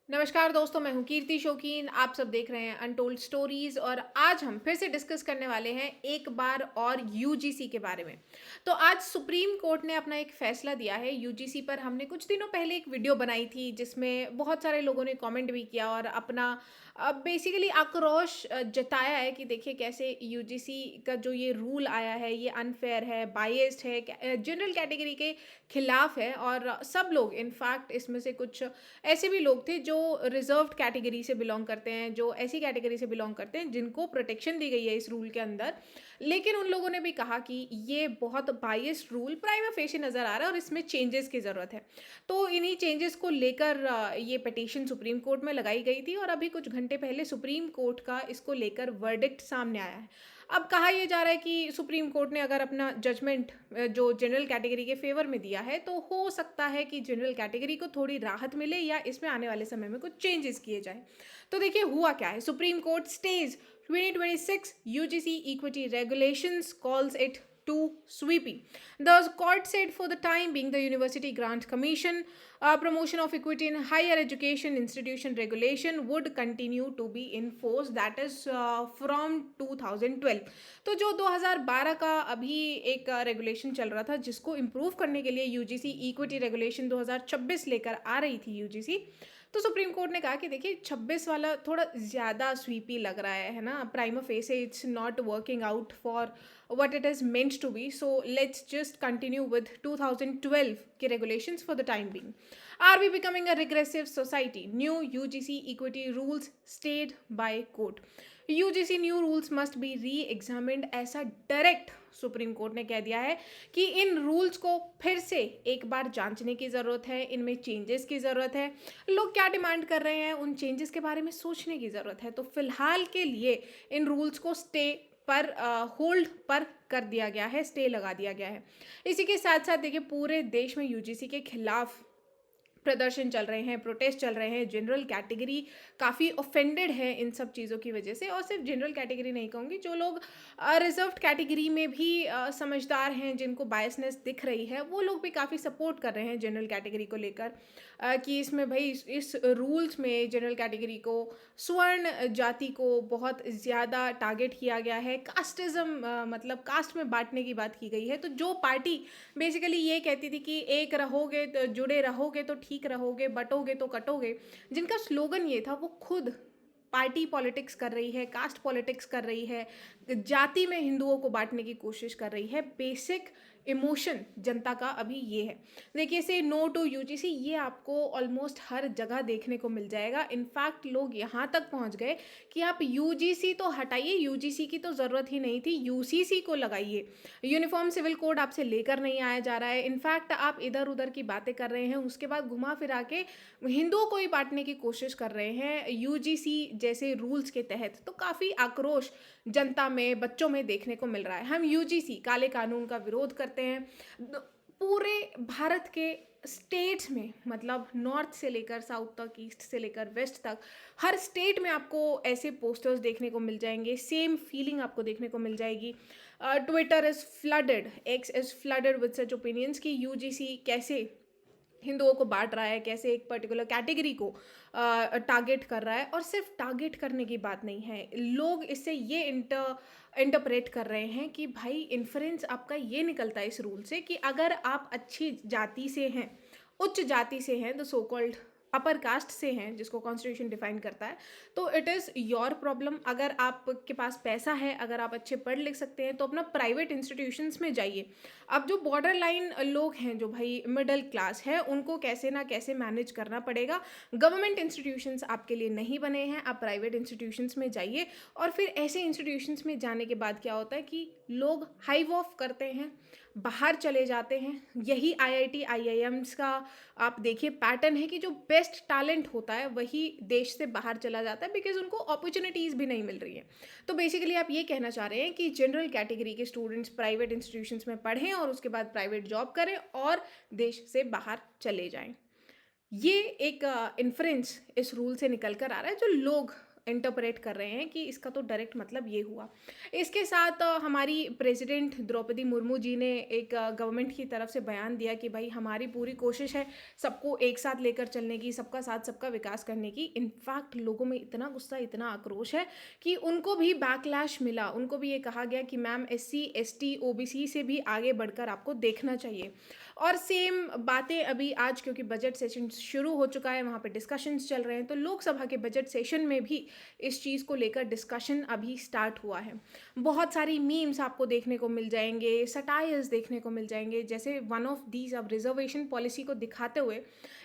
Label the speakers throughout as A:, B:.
A: नमस्कार दोस्तों, मैं हूँ कीर्ति शौकीन। आप सब देख रहे हैं अनटोल्ड स्टोरीज और आज हम फिर से डिस्कस करने वाले हैं एक बार और यूजीसी के बारे में। तो आज सुप्रीम कोर्ट ने अपना एक फैसला दिया है यूजीसी पर। हमने कुछ दिनों पहले एक वीडियो बनाई थी जिसमें बहुत सारे लोगों ने कमेंट भी किया और अपना बेसिकली आक्रोश जताया है कि देखिए कैसे यूजीसी का जो ये रूल आया है ये अनफेयर है, बायस्ड है, जनरल कैटेगरी के खिलाफ है। और सब लोग इनफैक्ट इसमें से कुछ ऐसे भी लोग थे जो रिजर्व्ड कैटेगरी से बिलोंग करते हैं, जो ऐसी कैटेगरी से बिलोंग करते हैं जिनको प्रोटेक्शन दी गई है इस रूल के अंदर। लेकिन उन लोगों ने भी कहा कि ये बहुत बायस्ड रूल प्राइमा फेशी नज़र आ रहा है और इसमें चेंजेस की ज़रूरत है। तो इन्हीं चेंजेस को लेकर ये पिटीशन सुप्रीम कोर्ट में लगाई गई थी और अभी कुछ घंटे पहले सुप्रीम कोर्ट का इसको लेकर वर्डिक्ट सामने आया है। अब कहा यह जा रहा है कि सुप्रीम कोर्ट ने अगर अपना जजमेंट जो जनरल कैटेगरी के फेवर में दिया है तो हो सकता है कि जनरल कैटेगरी को थोड़ी राहत मिले या इसमें आने वाले समय में कुछ चेंजेस किए जाएं। तो देखिए हुआ क्या है। Supreme court stage 2026 UGC equity regulations calls it too sweepy. The court said for the time being, the University Grant Commission promotion of equity in higher education institution regulation would continue to be enforced. That is from 2012. तो जो 2012 का अभी एक regulation चल रहा था जिसको improve करने के लिए यूजीसी इक्विटी रेगुलेशन 2026 लेकर आ रही थी यूजीसी। तो सुप्रीम कोर्ट ने कहा कि देखिए 26 वाला थोड़ा ज़्यादा स्वीपी लग रहा है ना। Prima facie it's not working out for what it is meant to be, so let's just continue with 2012 के regulations for the time being. Are we becoming a regressive society? New UGC equity rules stayed by court. UGC new rules must be re-examined, ऐसा direct supreme court ने कह दिया है कि इन rules को फिर से एक बार जांचने की ज़रूरत है, इनमें चेंजेस की ज़रूरत है। लोग क्या डिमांड कर रहे हैं उन चेंजेस के बारे में सोचने की ज़रूरत है। तो फिलहाल के लिए इन रूल्स को स्टे पर होल्ड पर कर दिया गया है, स्टे लगा दिया गया है। इसी के साथ साथ देखिए पूरे देश में यूजीसी के खिलाफ प्रदर्शन चल रहे हैं, प्रोटेस्ट चल रहे हैं। जनरल कैटेगरी काफ़ी ऑफेंडेड है इन सब चीज़ों की वजह से। और सिर्फ जनरल कैटेगरी नहीं कहूँगी, जो लोग रिजर्व्ड कैटेगरी में भी समझदार हैं, जिनको बायसनेस दिख रही है, वो लोग भी काफ़ी सपोर्ट कर रहे हैं जनरल कैटेगरी को लेकर। कि इसमें भाई इस रूल्स में जनरल कैटेगरी को, स्वर्ण जाति को बहुत ज़्यादा टारगेट किया गया है। कास्टिज़्म मतलब कास्ट में बांटने की बात की गई है। तो जो पार्टी बेसिकली ये कहती थी कि एक रहोगे तो जुड़े रहोगे तो ठीक रहोगे, बटोगे तो कटोगे, जिनका स्लोगन ये था, वो खुद पार्टी पॉलिटिक्स कर रही है, कास्ट पॉलिटिक्स कर रही है, जाति में हिंदुओं को बांटने की कोशिश कर रही है। बेसिक इमोशन जनता का अभी ये है। देखिए से नो टू यूजीसी ये आपको ऑलमोस्ट हर जगह देखने को मिल जाएगा। इनफैक्ट लोग यहाँ तक पहुँच गए कि आप यूजीसी तो हटाइए, यूजीसी की तो ज़रूरत ही नहीं थी, यूसीसी को लगाइए। यूनिफॉर्म सिविल कोड आपसे लेकर नहीं आया जा रहा है। इनफैक्ट आप इधर उधर की बातें कर रहे हैं, उसके बाद घुमा फिरा के हिंदुओं को ही बांटने की कोशिश कर रहे हैं यूजीसी जैसे रूल्स के तहत। तो काफ़ी आक्रोश जनता में, बच्चों में देखने को मिल रहा है। हम यूजीसी काले कानून का विरोध करते हैं। पूरे भारत के स्टेट्स में, मतलब नॉर्थ से लेकर साउथ तक, ईस्ट से लेकर वेस्ट तक, हर स्टेट में आपको ऐसे पोस्टर्स देखने को मिल जाएंगे। सेम फीलिंग आपको देखने को मिल जाएगी। Twitter is flooded, x is flooded with such opinions कि यूजीसी कैसे हिंदुओं को बांट रहा है, कैसे एक पर्टिकुलर कैटेगरी को टारगेट कर रहा है। और सिर्फ टारगेट करने की बात नहीं है, लोग इससे ये इंटरप्रेट कर रहे हैं कि भाई इन्फ्रेंस आपका ये निकलता है इस रूल से कि अगर आप अच्छी जाति से हैं, उच्च जाति से हैं, the so called upper caste से हैं, जिसको कॉन्स्टिट्यूशन डिफाइन करता है, तो इट इज़ योर प्रॉब्लम। अगर आपके पास पैसा है, अगर आप अच्छे पढ़ लिख सकते हैं, तो अपना प्राइवेट इंस्टीट्यूशंस में जाइए। अब जो बॉर्डर लाइन लोग हैं, जो भाई मिडिल क्लास है, उनको कैसे ना कैसे मैनेज करना पड़ेगा। गवर्नमेंट इंस्टीट्यूशंस आपके लिए नहीं बने हैं, आप प्राइवेट इंस्टीट्यूशंस में जाइए। और फिर ऐसे इंस्टीट्यूशंस में जाने के बाद क्या होता है कि लोग हाइव ऑफ करते हैं, बाहर चले जाते हैं। यही आईआईटी आईआईएम्स का आप देखिए पैटर्न है कि जो बेस्ट टैलेंट होता है वही देश से बाहर चला जाता है, बिकॉज उनको अपॉर्चुनिटीज़ भी नहीं मिल रही है। तो बेसिकली आप ये कहना चाह रहे हैं कि जनरल कैटेगरी के स्टूडेंट्स प्राइवेट इंस्टीट्यूशंस में पढ़ें और उसके बाद प्राइवेट जॉब करें और देश से बाहर चले जाएं। ये एक इन्फ्रेंस इस रूल से निकल कर आ रहा है। जो लोग इंटरप्रेट कर रहे हैं कि इसका तो डायरेक्ट मतलब ये हुआ। इसके साथ हमारी प्रेसिडेंट द्रौपदी मुर्मू जी ने एक गवर्नमेंट की तरफ से बयान दिया कि भाई हमारी पूरी कोशिश है सबको एक साथ लेकर चलने की, सबका साथ सबका विकास करने की। इनफैक्ट लोगों में इतना गुस्सा, इतना आक्रोश है कि उनको भी बैकलैश मिला। उनको भी ये कहा गया कि मैम एससी, एसटी, ओबीसी से भी आगे बढ़कर आपको देखना चाहिए। और सेम बातें अभी आज, क्योंकि बजट सेशन शुरू हो चुका है, वहाँ पे डिस्कशंस चल रहे हैं, तो लोकसभा के बजट सेशन में भी इस चीज़ को लेकर डिस्कशन अभी स्टार्ट हुआ है। बहुत सारी मीम्स आपको देखने को मिल जाएंगे, सटायर्स देखने को मिल जाएंगे, जैसे वन ऑफ दीज अब रिजर्वेशन पॉलिसी को दिखाते हुए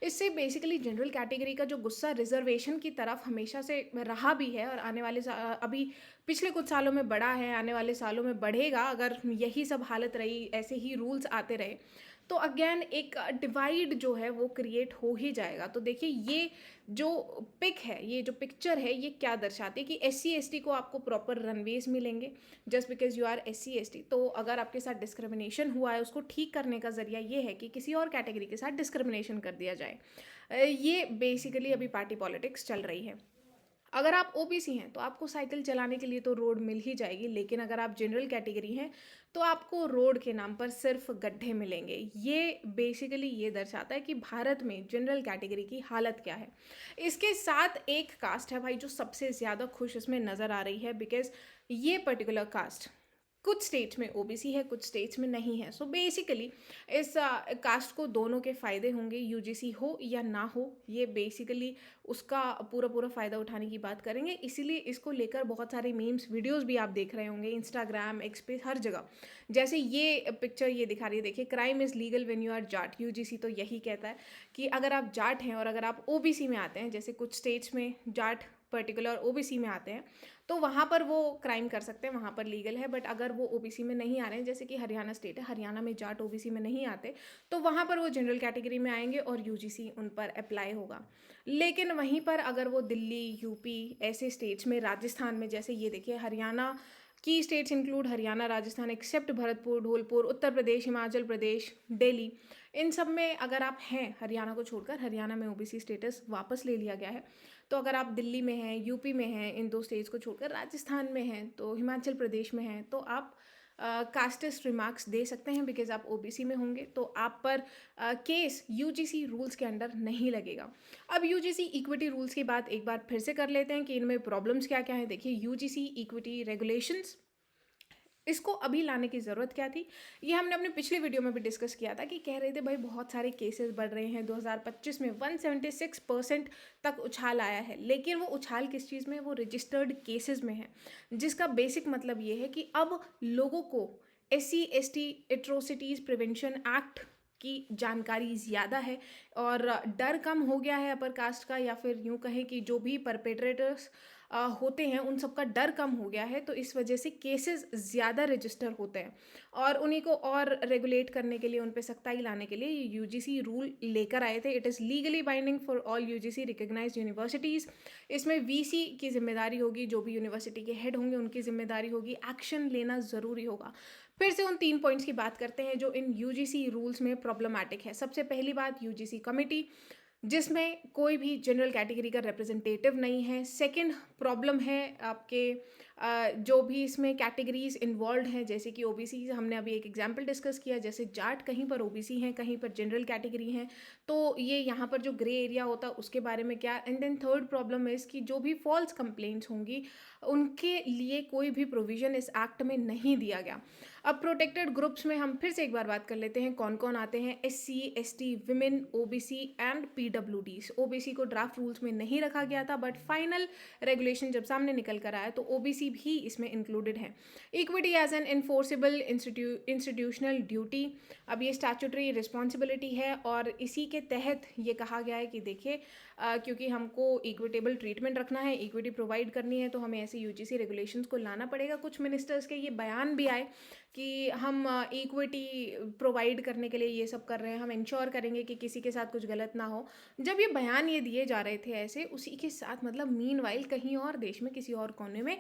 A: इससे बेसिकली जनरल कैटेगरी का जो गुस्सा रिजर्वेशन की तरफ हमेशा से रहा भी है और आने वाले अभी पिछले कुछ सालों में बढ़ा है, आने वाले सालों में बढ़ेगा। अगर यही सब हालत रही, ऐसे ही रूल्स आते रहे, तो अगेन एक डिवाइड जो है वो क्रिएट हो ही जाएगा। तो देखिए ये जो पिक है, ये जो पिक्चर है, ये क्या दर्शाती है कि एस सी एस टी को आपको प्रॉपर रनवेज मिलेंगे just because you are S C S T. तो अगर आपके साथ डिस्क्रिमिनेशन हुआ है, उसको ठीक करने का जरिया ये है कि किसी और कैटेगरी के साथ डिस्क्रिमिनेशन कर दिया जाए। ये बेसिकली अभी पार्टी पॉलिटिक्स चल रही है। अगर आप ओबीसी हैं तो आपको साइकिल चलाने के लिए तो रोड मिल ही जाएगी, लेकिन अगर आप जनरल कैटेगरी हैं तो आपको रोड के नाम पर सिर्फ गड्ढे मिलेंगे। ये बेसिकली ये दर्शाता है कि भारत में जनरल कैटेगरी की हालत क्या है। इसके साथ एक कास्ट है भाई जो सबसे ज़्यादा खुश इसमें नज़र आ रही है, बिकॉज ये पर्टिकुलर कास्ट कुछ स्टेट्स में ओबीसी है, कुछ स्टेट्स में नहीं है। सो बेसिकली इस कास्ट को दोनों के फ़ायदे होंगे, यूजीसी हो या ना हो, ये बेसिकली उसका पूरा पूरा फ़ायदा उठाने की बात करेंगे। इसीलिए इसको लेकर बहुत सारे मीम्स वीडियोस भी आप देख रहे होंगे इंस्टाग्राम, एक्स पे, हर जगह। जैसे ये पिक्चर ये दिखा रही है, देखिए, crime is legal when you are Jat. UGC तो यही कहता है कि अगर आप जाट हैं और अगर आप ओबीसी में आते हैं, जैसे कुछ स्टेट्स में जाट पर्टिकुलर ओबीसी में आते हैं, तो वहाँ पर वो क्राइम कर सकते हैं, वहाँ पर लीगल है। बट अगर वो ओबीसी में नहीं आ रहे हैं, जैसे कि हरियाणा स्टेट है, हरियाणा में जाट ओबीसी में नहीं आते, तो वहाँ पर वो जनरल कैटेगरी में आएंगे और यूजीसी उन पर अप्लाई होगा। लेकिन वहीं पर अगर वो दिल्ली, यूपी ऐसे स्टेट्स में, राजस्थान में, जैसे ये देखिए हरियाणा की states include Haryana, Rajasthan except Bharatpur, Dholpur, Uttar Pradesh, Himachal Pradesh, Delhi, इन सब में अगर आप हैं, हरियाणा को छोड़कर, हरियाणा में ओबीसी स्टेटस वापस ले लिया गया है। तो अगर आप दिल्ली में हैं, यूपी में हैं, इन दो स्टेट्स को छोड़कर राजस्थान में हैं, तो हिमाचल प्रदेश में हैं, तो आप कास्टिस्ट रिमार्क्स दे सकते हैं, बिकॉज आप ओबीसी में होंगे, तो आप पर केस यूजीसी रूल्स के अंडर नहीं लगेगा। अब यूजीसी इक्विटी रूल्स की बात एक बार फिर से कर लेते हैं कि इनमें प्रॉब्लम्स क्या क्या हैं। देखिए, यूजीसी इक्विटी रेगुलेशंस, इसको अभी लाने की ज़रूरत क्या थी, ये हमने अपने पिछले वीडियो में भी डिस्कस किया था कि कह रहे थे भाई बहुत सारे केसेस बढ़ रहे हैं। 2025 में 176% तक उछाल आया है, लेकिन वो उछाल किस चीज़ में है? वो रजिस्टर्ड केसेस में है, जिसका बेसिक मतलब ये है कि अब लोगों को SC ST atrocities prevention act की जानकारी ज़्यादा है और डर कम हो गया है अपर कास्ट का, या फिर यूँ कहें कि जो भी परपेट्रेटर्स होते हैं उन सबका डर कम हो गया है। तो इस वजह से केसेस ज़्यादा रजिस्टर होते हैं और उन्हीं को और रेगुलेट करने के लिए, उन पे सख्ताई लाने के लिए यूजीसी रूल लेकर आए थे। It is legally binding for all UGC recognised universities. इसमें वीसी की जिम्मेदारी होगी, जो भी यूनिवर्सिटी के हेड होंगे उनकी जिम्मेदारी होगी, एक्शन लेना ज़रूरी होगा। फिर से उन 3 पॉइंट्स की बात करते हैं जो इन यूजीसी रूल्स में प्रॉब्लमैटिक है। सबसे पहली बात, यूजीसी कमिटी, जिसमें कोई भी जनरल कैटेगरी का रिप्रेजेंटेटिव नहीं है। सेकंड प्रॉब्लम है आपके जो भी इसमें कैटेगरीज इन्वॉल्व हैं, जैसे कि ओबीसी, हमने अभी एक एग्जांपल डिस्कस किया, जैसे जाट कहीं पर ओबीसी हैं, कहीं पर जनरल कैटेगरी हैं, तो ये यहाँ पर जो ग्रे एरिया होता है उसके बारे में क्या। एंड देन थर्ड प्रॉब्लम है इसकी, जो भी फॉल्स कंप्लेंट्स होंगी उनके लिए कोई भी प्रोविज़न इस एक्ट में नहीं दिया गया। अब प्रोटेक्टेड ग्रुप्स में हम फिर से एक बार बात कर लेते हैं कौन कौन आते हैं। SC ST, women, OBC and PWDs। OBC को ड्राफ्ट रूल्स में नहीं रखा गया था, बट फाइनल रेगुलेशन जब सामने निकल कर आया तो ओबीसी भी इसमें इंक्लूडेड है। Equity as an enforceable institutional duty, अब ये स्टैट्यूटरी रिस्पॉन्सिबिलिटी है और इसी के तहत ये कहा गया है कि देखिए क्योंकि हमको इक्विटेबल ट्रीटमेंट रखना है, इक्विटी प्रोवाइड करनी है, तो हमें ऐसे यूजीसी रेगुलेशंस को लाना पड़ेगा। कुछ मिनिस्टर्स के ये बयान भी आए कि हम इक्विटी प्रोवाइड करने के लिए ये सब कर रहे हैं, हम इंश्योर करेंगे कि किसी के साथ कुछ गलत ना हो। जब ये बयान ये दिए जा रहे थे ऐसे, उसी के साथ मतलब मीनवाइल कहीं और देश में, किसी और कोने में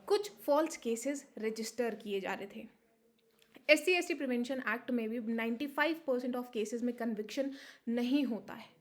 A: कुछ फॉल्स केसेस रजिस्टर किए जा रहे थे। SC ST प्रिवेंशन एक्ट में भी 95% ऑफ केसेस में कन्विक्शन नहीं होता है।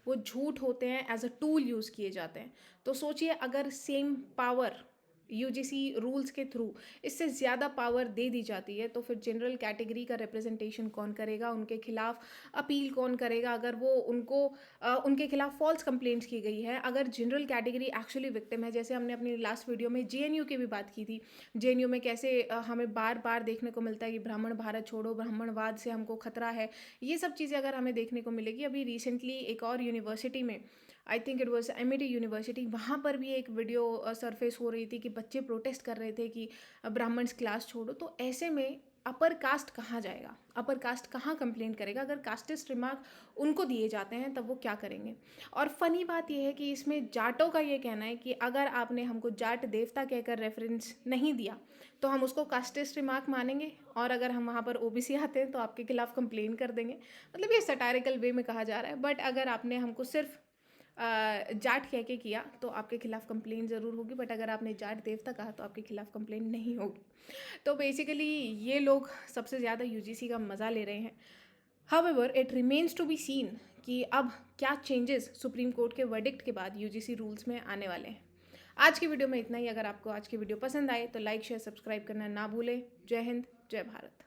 A: वो झूठ होते हैं, एज अ टूल यूज़ किए जाते हैं। तो सोचिए अगर सेम पावर यूजीसी रूल्स के थ्रू इससे ज़्यादा पावर दे दी जाती है, तो फिर जनरल कैटेगरी का रिप्रेजेंटेशन कौन करेगा, उनके खिलाफ अपील कौन करेगा अगर वो उनके खिलाफ फॉल्स कंप्लेंट्स की गई है। अगर जनरल कैटेगरी एक्चुअली विक्टिम है, जैसे हमने अपनी लास्ट वीडियो में जेएनयू की भी बात की थी, जेएनयू में कैसे हमें बार बार देखने को मिलता है कि ब्राह्मण भारत छोड़ो, ब्राह्मणवाद से हमको खतरा है। ये सब चीज़ें अगर हमें देखने को मिलेगी, अभी रिसेंटली एक और यूनिवर्सिटी में, I think it was Amity university, वहाँ पर भी एक वीडियो सरफेस हो रही थी कि बच्चे प्रोटेस्ट कर रहे थे कि ब्राह्मण्स क्लास छोड़ो। तो ऐसे में अपर कास्ट कहाँ जाएगा, अपर कास्ट कहाँ कंप्लेंट करेगा? अगर कास्टिस्ट रिमार्क उनको दिए जाते हैं तब वो क्या करेंगे? और फनी बात यह है कि इसमें जाटों का ये कहना है कि अगर आपने हमको जाट देवता कहकर रेफरेंस नहीं दिया तो हम उसको कास्टिस्ट रिमार्क मानेंगे, और अगर हम वहाँ पर ओबीसी आते हैं तो आपके खिलाफ कंप्लेन कर देंगे। मतलब ये सटारिकल वे में कहा जा रहा है, बट अगर आपने हमको सिर्फ जाट कह के किया तो आपके खिलाफ कंप्लेन ज़रूर होगी, बट अगर आपने जाट देवता कहा तो आपके खिलाफ कंप्लेन नहीं होगी। तो बेसिकली ये लोग सबसे ज़्यादा यूजीसी का मज़ा ले रहे हैं। However it remains to be seen कि अब क्या चेंजेस सुप्रीम कोर्ट के वर्डिक्ट के बाद यूजीसी रूल्स में आने वाले हैं। आज की वीडियो में इतना ही। अगर आपको आज की वीडियो पसंद आए तो लाइक शेयर सब्सक्राइब करना ना भूलें। जय हिंद, जय भारत।